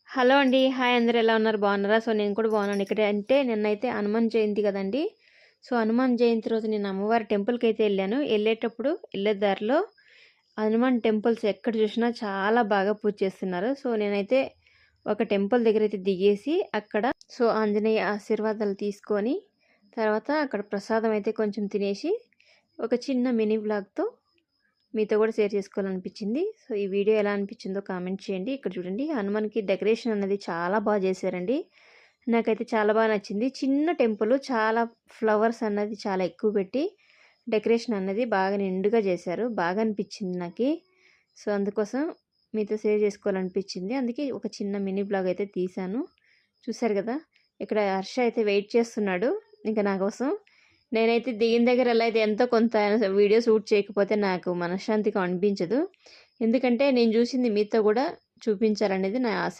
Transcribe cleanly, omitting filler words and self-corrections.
Hello అండి. Hi అందరూ ఎలా ఉన్నారు? బాగున్నారా? సో, నేను కూడా బాగున్నాను. ఇక్కడ అంటే నిన్నైతే హనుమాన్ జయంతి కదండీ! సో, హనుమాన్ జయంతి రోజు నేను అమ్మవారి టెంపుల్‌కైతే ఎళ్ళాను. ఎళ్ళేటప్పుడు ఎళ్ళే దారిలో హనుమాన్ టెంపుల్స్ ఎక్కడ చూసినా చాలా బాగా పూజ చేస్తున్నారు. సో, నేనైతే ఒక టెంపుల్ దగ్గరైతే దిగేసి అక్కడ ఆంజనేయ ఆశీర్వాదాలు తీసుకొని తర్వాత అక్కడ ప్రసాదం అయితే కొంచెం తినేసి ఒక చిన్న మినీ వ్లాగ్‌తో మీతో కూడా షేర్ చేసుకోవాలనిపించింది. సో, ఈ వీడియో ఎలా అనిపించిందో కామెంట్ చేయండి. ఇక్కడ చూడండి హనుమాన్‌కి డెకరేషన్ అనేది చాలా బాగా చేశారండి. నాకైతే చాలా బాగా నచ్చింది. చిన్న టెంపుల్ చాలా ఫ్లవర్స్ అన్నది చాలా ఎక్కువ పెట్టి డెకరేషన్ అన్నది బాగా నిండుగా చేశారు. బాగా అనిపించింది నాకి. సో, అందుకోసం మీతో షేర్ చేసుకోవాలనిపించింది. అందుకే ఒక చిన్న మినీ బ్లాగ్ అయితే తీశాను. చూసారు కదా! ఇక్కడ హర్ష అయితే వెయిట్ చేస్తున్నాడు ఇంకా నా కోసం. నేనైతే దిగిన దగ్గర ఎలా అయితే ఎంతో కొంత వీడియో షూట్ చేయకపోతే నాకు మనశ్శాంతిగా అనిపించదు. ఎందుకంటే నేను చూసింది మీతో కూడా చూపించాలనేది నా ఆశ.